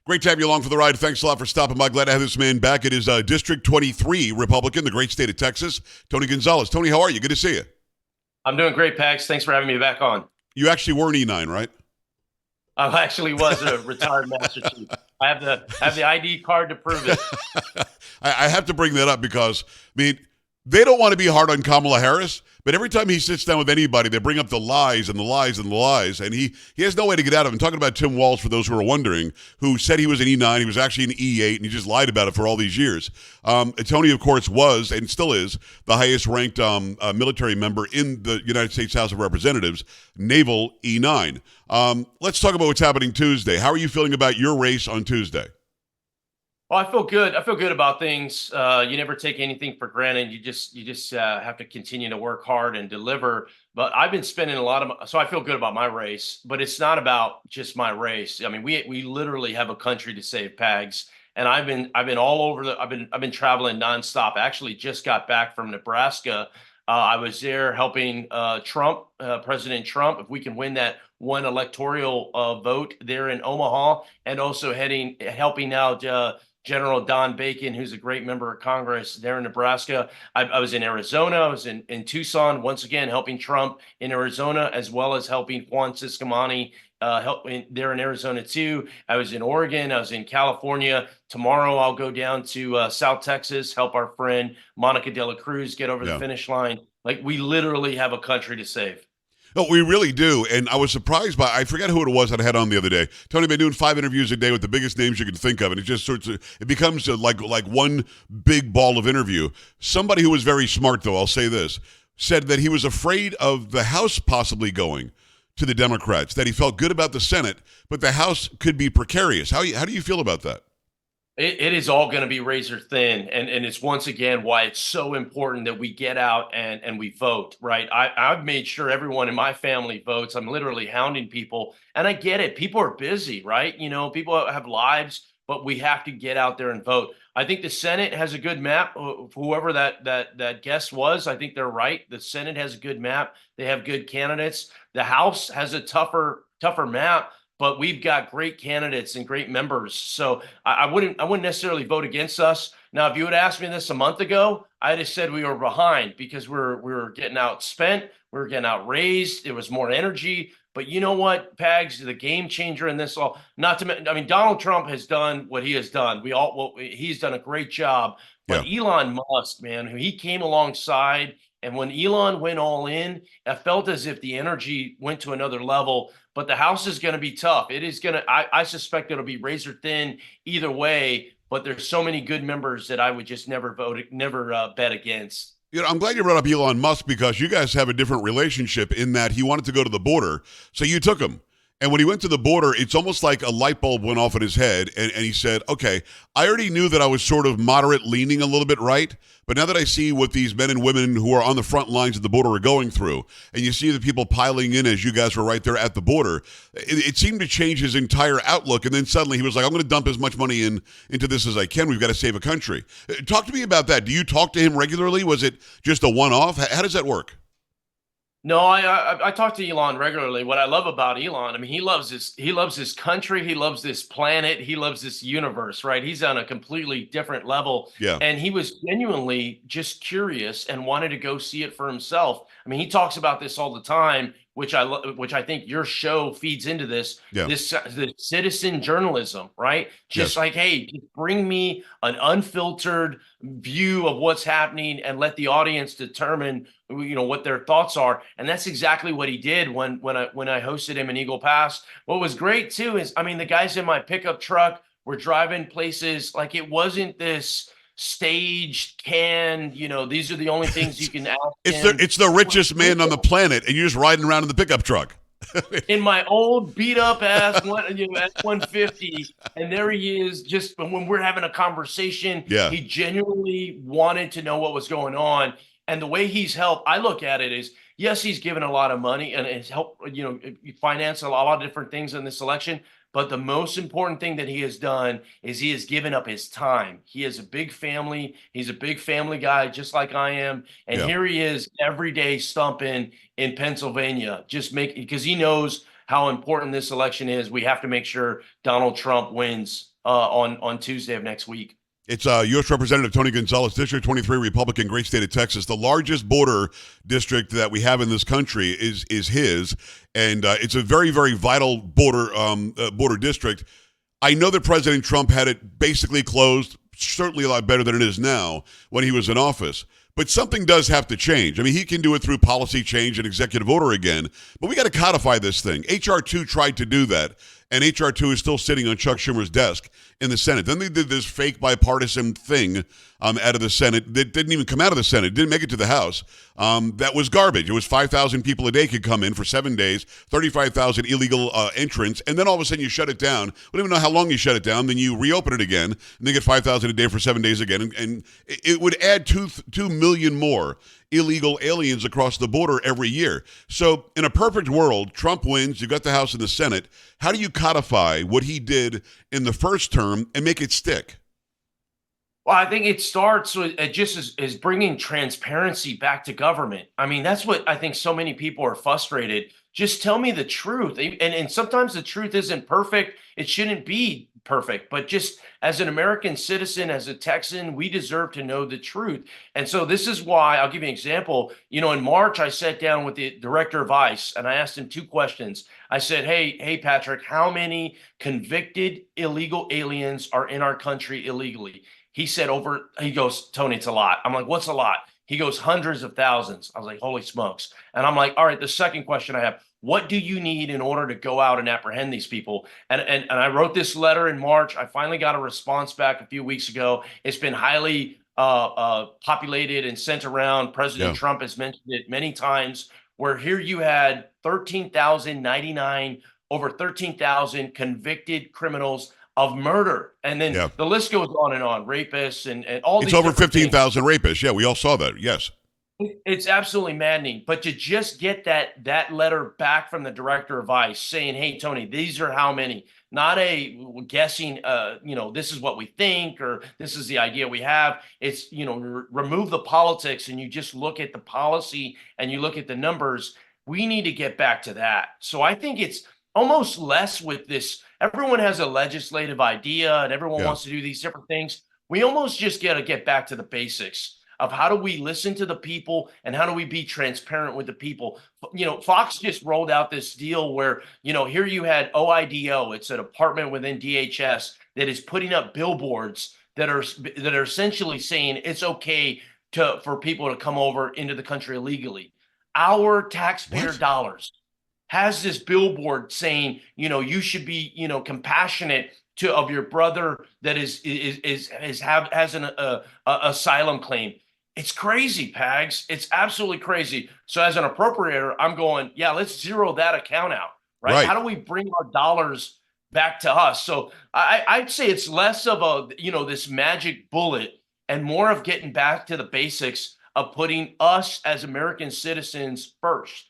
Great to have you along for the ride. Thanks a lot for stopping by. Glad to have this man back. It is District 23 Republican, the great state of Texas, Tony Gonzalez. Tony, how are you? Good to see you. I'm doing great, Pax. Thanks for having me back on. You actually were an E9, right? I actually was a retired Master Chief. I have the ID card to prove it. I have to bring that up because, I mean, they don't want to be hard on Kamala Harris, but every time he sits down with anybody, they bring up the lies and the lies and the lies, and he has no way to get out of it. I'm talking about Tim Walz, for those who are wondering, who said he was an E9. He was actually an E8, and he just lied about it for all these years. Tony, of course, was and still is the highest-ranked military member in the United States House of Representatives, Naval E9. Let's talk about what's happening Tuesday. How are you feeling about your race on Tuesday? Well, I feel good. I feel good about things. You never take anything for granted. You just have to continue to work hard and deliver. But I've been spending a lot of, so I feel good about my race. But it's not about just my race. I mean, we literally have a country to save, Pags. And I've been all over I've been traveling nonstop. I actually just got back from Nebraska. I was there helping President Trump, if we can win that one electoral vote there in Omaha, and also helping out General Don Bacon, who's a great member of Congress there in Nebraska. I was in Arizona. I was in Tucson, once again, helping Trump in Arizona, as well as helping Juan Ciscomani there in Arizona too. I was in Oregon. I was in California. Tomorrow I'll go down to South Texas, help our friend Monica De La Cruz get over the finish line. Like, we literally have a country to save. No, we really do. And I was surprised by, I forget who it was that I had on the other day. Tony, been doing 5 interviews a day with the biggest names you can think of. And it just it becomes like one big ball of interview. Somebody who was very smart, though, I'll say this, said that he was afraid of the House possibly going to the Democrats, that he felt good about the Senate, but the House could be precarious. How do you feel about that? It is all going to be razor thin. And it's once again why it's so important that we get out and we vote, right? I've made sure everyone in my family votes. I'm literally hounding people. And I get it. People are busy, right? You know, people have lives, but we have to get out there and vote. I think the Senate has a good map. Whoever that guest was, I think they're right. The Senate has a good map. They have good candidates. The House has a tougher map, but we've got great candidates and great members. So I wouldn't necessarily vote against us. Now, if you had asked me this a month ago, I'd have said we were behind because we were getting outspent, we were getting outraised, there was more energy. But you know what, Pags, the game changer in this all, I mean, Donald Trump has done what he has done. He's done a great job. But Elon Musk, man, he came alongside, and when Elon went all in, I felt as if the energy went to another level. But the House is going to be tough. It is going to, I suspect it'll be razor thin either way, but there's so many good members that I would just never bet against. You know, I'm glad you brought up Elon Musk because you guys have a different relationship in that he wanted to go to the border, so you took him. And when he went to the border, it's almost like a light bulb went off in his head, and he said, okay, I already knew that I was sort of moderate leaning a little bit right, but now that I see what these men and women who are on the front lines of the border are going through, and you see the people piling in as you guys were right there at the border, it seemed to change his entire outlook, and then suddenly he was like, I'm going to dump as much money into this as I can. We've got to save a country. Talk to me about that. Do you talk to him regularly? Was it just a one-off? How does that work? No, I talk to Elon regularly. What I love about Elon, I mean, he loves his country, he loves this planet, he loves this universe, right? He's on a completely different level. Yeah. And he was genuinely just curious and wanted to go see it for himself. I mean, he talks about this all the time, which I think your show feeds into this. Yeah. This citizen journalism, right? Just like, hey, just bring me an unfiltered view of what's happening and let the audience determine, you know, what their thoughts are. And that's exactly what he did when I hosted him in Eagle Pass. What was great too is, I mean, the guys in my pickup truck were driving places like it wasn't this staged you know, these are the only things you can ask. It's the richest man on the planet, and you're just riding around in the pickup truck. In my old beat up ass F-150, and there he is. Just when we're having a conversation, he genuinely wanted to know what was going on, and the way he's helped. I look at it as, yes, he's given a lot of money and it's helped, you know, finance a lot of different things in this election. But the most important thing that he has done is he has given up his time. He has a big family. He's a big family guy, just like I am. And here he is every day stumping in Pennsylvania, because he knows how important this election is. We have to make sure Donald Trump wins on Tuesday of next week. It's U.S. Representative Tony Gonzalez, District 23, Republican, great state of Texas. The largest border district that we have in this country is his, and it's a very, very vital border district. I know that President Trump had it basically closed, certainly a lot better than it is now when he was in office. But something does have to change. I mean, he can do it through policy change and executive order again, but we got to codify this thing. H.R. 2 tried to do that, and H.R. 2 is still sitting on Chuck Schumer's desk in the Senate. Then they did this fake bipartisan thing out of the Senate that didn't even come out of the Senate, didn't make it to the House. That was garbage. It was 5,000 people a day could come in for 7 days, 35,000 illegal entrants, and then all of a sudden you shut it down. We don't even know how long you shut it down. Then you reopen it again, and then get 5,000 a day for 7 days again, and it would add 2 million more illegal aliens across the border every year. So in a perfect world, Trump wins, you got the House and the Senate. How do you codify what he did in the first term and make it stick? Well, I think it starts with just as bringing transparency back to government. I mean, that's what I think so many people are frustrated. Just tell me the truth. And sometimes the truth isn't perfect. It shouldn't be perfect. But just as an American citizen, as a Texan, we deserve to know the truth. And so this is why I'll give you an example. You know, in March, I sat down with the director of ICE and I asked him 2 questions. I said, hey, Patrick, how many convicted illegal aliens are in our country illegally? He said he goes, Tony, it's a lot. I'm like, what's a lot? He goes, hundreds of thousands. I was like, holy smokes. And I'm like, all right, the second question I have, what do you need in order to go out and apprehend these people? And I wrote this letter in March. I finally got a response back a few weeks ago. It's been highly populated and sent around. President Trump has mentioned it many times, where here you had 13,099, over 13,000 convicted criminals of murder. And then the list goes on, rapists and all these. It's over 15,000 rapists. Yeah, we all saw that. Yes. It's absolutely maddening. But to just get that letter back from the director of ICE saying, hey, Tony, these are how many, not a guessing, this is what we think, or this is the idea we have. It's, remove the politics and you just look at the policy and you look at the numbers. We need to get back to that. So I think it's almost less with this. Everyone has a legislative idea and everyone wants to do these different things. We almost just got to get back to the basics of how do we listen to the people and how do we be transparent with the people. Fox just rolled out this deal where, here you had OIDO. It's a department within DHS that is putting up billboards that are essentially saying it's okay for people to come over into the country illegally. Our taxpayer dollars has this billboard saying, you should be, compassionate of your brother that has an asylum claim. It's crazy, Pags. It's absolutely crazy. So as an appropriator, I'm going, let's zero that account out, right? How do we bring our dollars back to us? So I'd say it's less of this magic bullet and more of getting back to the basics of putting us as American citizens first.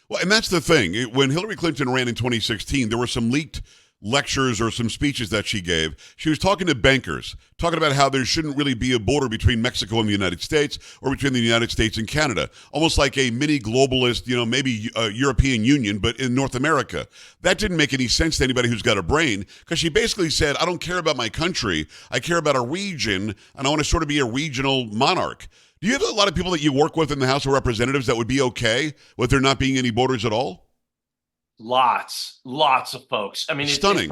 Well, and that's the thing. When Hillary Clinton ran in 2016, there were some leaked lectures or some speeches that she gave. She was talking to bankers, talking about how there shouldn't really be a border between Mexico and the United States or between the United States and Canada, almost like a mini globalist, maybe a European Union, but in North America. That didn't make any sense to anybody who's got a brain, because she basically said, I don't care about my country. I care about a region, and I want to sort of be a regional monarch. Do you have a lot of people that you work with in the House of Representatives that would be okay with there not being any borders at all? Lots of folks. I mean, Stunning.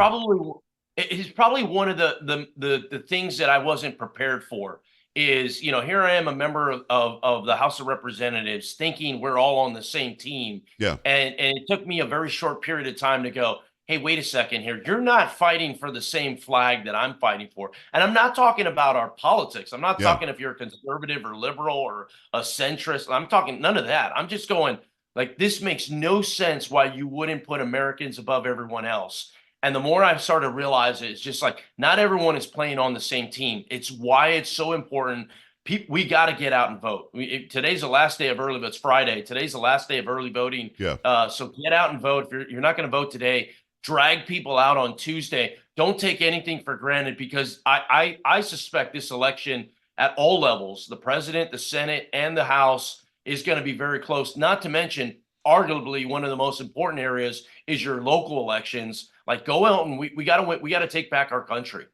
It's probably one of the things that I wasn't prepared for is, here I am, a member of the House of Representatives, thinking we're all on the same team. Yeah. And it took me a very short period of time to go, hey, wait a second here. You're not fighting for the same flag that I'm fighting for. And I'm not talking about our politics. I'm not talking if you're a conservative or liberal or a centrist. I'm talking none of that. I'm just going, like, this makes no sense why you wouldn't put Americans above everyone else. And the more I've started to realize it, it's just like, not everyone is playing on the same team. It's why it's so important. We got to get out and vote. Today's the last day of early vote. It's Friday. Today's the last day of early voting. Yeah. So get out and vote. If you're not going to vote today, drag people out on Tuesday. Don't take anything for granted, because I suspect this election at all levels, the president, the Senate, and the House, is going to be very close. Not to mention, arguably one of the most important areas is your local elections. Like go out and we got to we got to take back our country.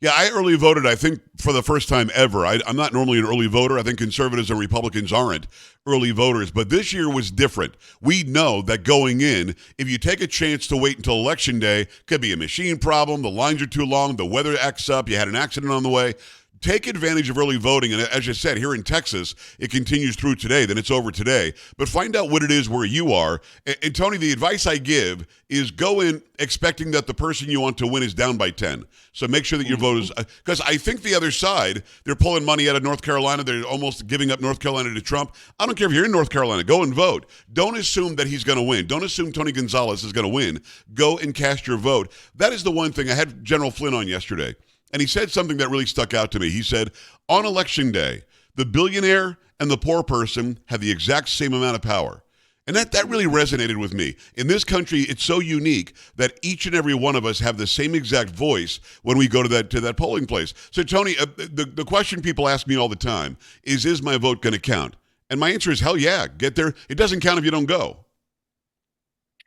Yeah, I early voted, I think, for the first time ever. I'm not normally an early voter. I think conservatives and Republicans aren't early voters, but this year was different. We know that going in, if you take a chance to wait until Election Day, could be a machine problem, the lines are too long, the weather acts up, you had an accident on the way. Take advantage of early voting. And as you said, here in Texas, it continues through today. Then it's over today. But find out what it is where you are. And Tony, the advice I give is go in expecting that the person you want to win is down by 10. So make sure that your vote is, because I think the other side, they're pulling money out of North Carolina. They're almost giving up North Carolina to Trump. I don't care if you're in North Carolina. Go and vote. Don't assume that he's going to win. Don't assume Tony Gonzalez is going to win. Go and cast your vote. That is the one thing. I had General Flynn on yesterday. And he said something that really stuck out to me. He said, on Election Day, the billionaire and the poor person have the exact same amount of power. And that really resonated with me. In this country, it's so unique that each and every one of us have the same exact voice when we go to that polling place. So, Tony, the question people ask me all the time is my vote going to count? And my answer is, hell yeah, get there. It doesn't count if you don't go.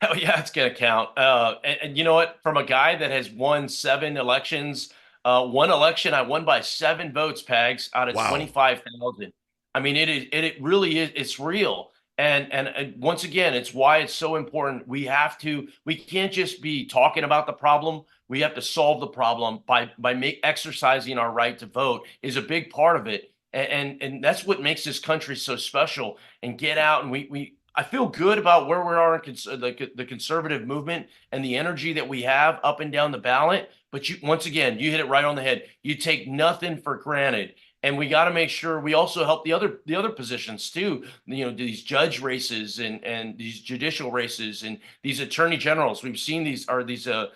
Hell yeah, it's going to count. And you know what? From a guy that has won 7 elections, one election I won by 7 votes, Pags, out of Wow. 25,000. I mean, it really is. It's real. And once again, it's why it's so important. We can't just be talking about the problem. We have to solve the problem by exercising our right to vote is a big part of it. And that's what makes this country so special. And get out and I feel good about where we are in the conservative movement and the energy that we have up and down the ballot. But once again, you hit it right on the head. You take nothing for granted, and we got to make sure we also help the other positions too. You know, these judge races and these judicial races and these attorney generals. We've seen district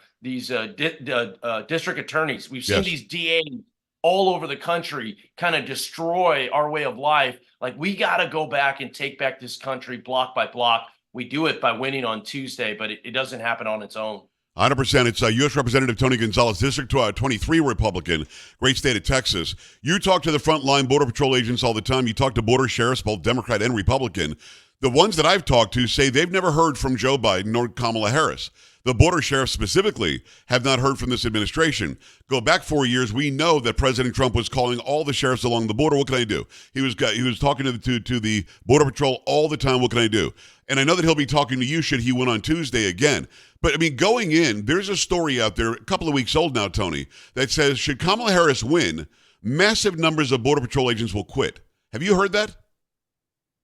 attorneys. We've seen Yes. these DAs all over the country kind of destroy our way of life. Like we got to go back and take back this country block by block. We do it by winning on Tuesday, but it doesn't happen on its own. 100%. It's U.S. Representative Tony Gonzalez, District 23 Republican, great state of Texas. You talk to the frontline Border Patrol agents all the time. You talk to border sheriffs, both Democrat and Republican. The ones that I've talked to say they've never heard from Joe Biden nor Kamala Harris. The border sheriffs specifically have not heard from this administration. Go back 4 years, we know that President Trump was calling all the sheriffs along the border. What can I do? He was talking to the Border Patrol all the time. What can I do? And I know that he'll be talking to you should he win on Tuesday again. But I mean, going in, there's a story out there, a couple of weeks old now, Tony, that says should Kamala Harris win, massive numbers of Border Patrol agents will quit. Have you heard that?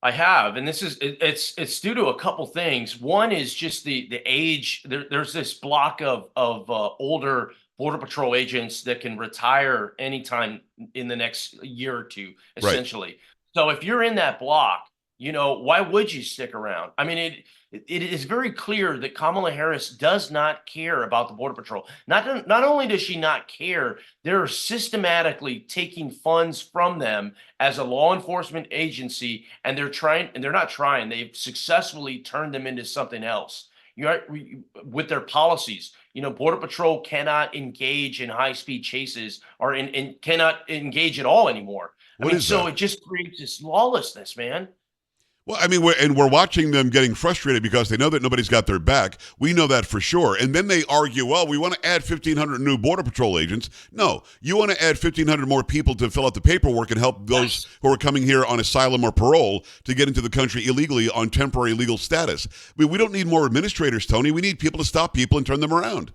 I have, and it's due to a couple things. One is just the age. There's this block of older Border Patrol agents that can retire anytime in the next year or two, Right. essentially. So if you're in that block, you know, why would you stick around? I mean, it is very clear that Kamala Harris does not care about the Border Patrol. Not only does she not care, they're systematically taking funds from them as a law enforcement agency, and they're not trying. They've successfully turned them into something else. With their policies. You know, Border Patrol cannot engage in high-speed chases or cannot engage at all anymore. I What mean, is so that? it just creates this lawlessness, man. Well, I mean, we're watching them getting frustrated because they know that nobody's got their back. We know that for sure. And then they argue, well, we want to add 1,500 new Border Patrol agents. No, you want to add 1,500 more people to fill out the paperwork and help those who are coming here on asylum or parole to get into the country illegally on temporary legal status. We don't need more administrators, Tony. We need people to stop people and turn them around.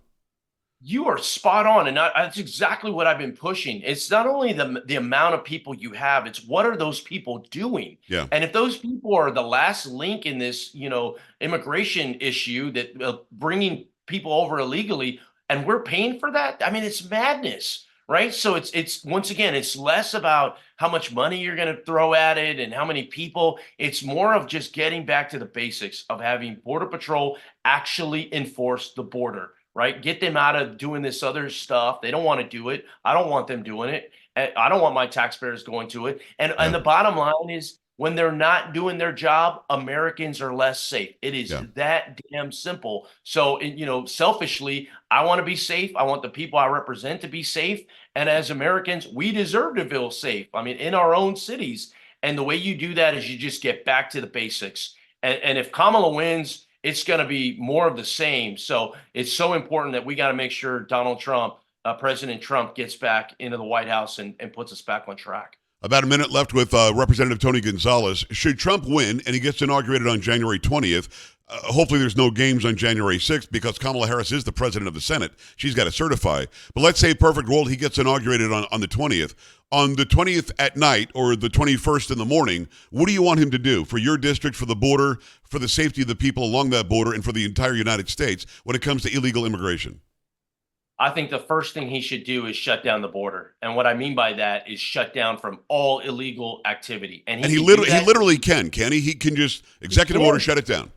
You are spot on, and that's exactly what I've been pushing. It's not only the amount of people you have; it's what are those people doing? Yeah. And if those people are the last link in this, you know, immigration issue that bringing people over illegally, and we're paying for that, I mean, it's madness, right? So it's once again, it's less about how much money you're going to throw at it and how many people. It's more of just getting back to the basics of having Border Patrol actually enforce the border, right? Get them out of doing this other stuff. They don't want to do it. I don't want them doing it. I don't want my taxpayers going to it. And Yeah. the bottom line is when they're not doing their job, Americans are less safe. It is Yeah. that damn simple. So, you know, selfishly, I want to be safe. I want the people I represent to be safe. And as Americans, we deserve to feel safe. I mean, in our own cities. And the way you do that is you just get back to the basics. And if Kamala wins, it's going to be more of the same. So it's so important that we got to make sure President Trump gets back into the White House and puts us back on track. About a minute left with Representative Tony Gonzalez. Should Trump win and he gets inaugurated on January 20th, hopefully there's no games on January 6th because Kamala Harris is the president of the Senate. She's got to certify. But let's say perfect world, he gets inaugurated on the 20th. On the 20th at night or the 21st in the morning, what do you want him to do for your district, for the border, for the safety of the people along that border, and for the entire United States when it comes to illegal immigration? I think the first thing he should do is shut down the border. And what I mean by that is shut down from all illegal activity. And he literally can he? He can just executive order shut it down.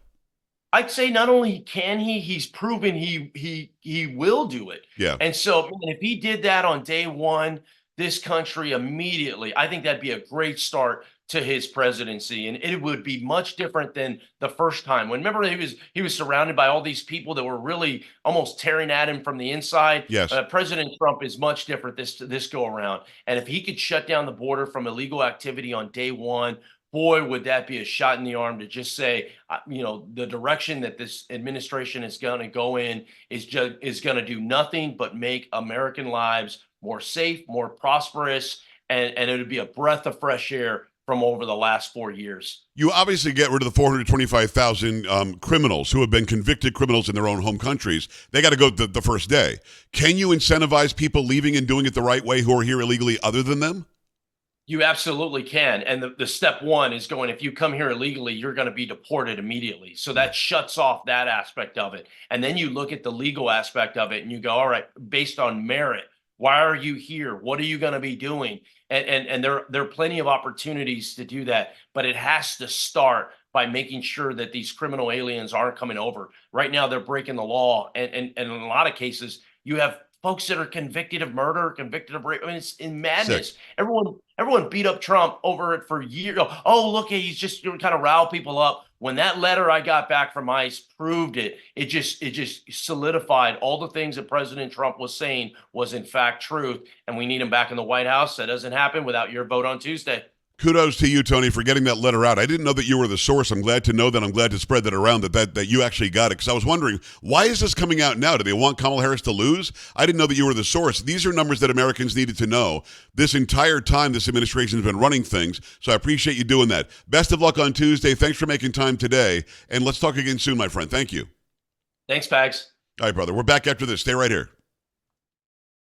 I'd say not only can he's proven he will do it. Yeah. And so if he did that on day one, this country immediately, I think that'd be a great start to his presidency, and it would be much different than the first time. When remember he was surrounded by all these people that were really almost tearing at him from the inside. Yes, President Trump is much different this go around, and if he could shut down the border from illegal activity on day one, boy, would that be a shot in the arm to just say, the direction that this administration is going to go in is going to do nothing but make American lives more safe, more prosperous, and it would be a breath of fresh air from over the last 4 years. You obviously get rid of the 425,000 criminals who have been convicted criminals in their own home countries. They got to go the first day. Can you incentivize people leaving and doing it the right way who are here illegally other than them? You absolutely can. And the step one is going, if you come here illegally, you're going to be deported immediately. So that shuts off that aspect of it. And then you look at the legal aspect of it and you go, all right, based on merit, why are you here? What are you going to be doing? And there are plenty of opportunities to do that, but it has to start by making sure that these criminal aliens aren't coming over. Right now, they're breaking the law. And in a lot of cases, you have folks that are convicted of murder, convicted of rape. I mean, it's in madness. Sick. Everyone beat up Trump over it for years. Oh, look, he's just kind of rile people up. When that letter I got back from ICE proved it, it just solidified all the things that President Trump was saying was in fact truth. And we need him back in the White House. That doesn't happen without your vote on Tuesday. Kudos to you, Tony, for getting that letter out. I didn't know that you were the source. I'm glad to know that. I'm glad to spread that around, that you actually got it. Because I was wondering, why is this coming out now? Do they want Kamala Harris to lose? I didn't know that you were the source. These are numbers that Americans needed to know this entire time this administration has been running things. So I appreciate you doing that. Best of luck on Tuesday. Thanks for making time today. And let's talk again soon, my friend. Thank you. Thanks, Pags. All right, brother. We're back after this. Stay right here.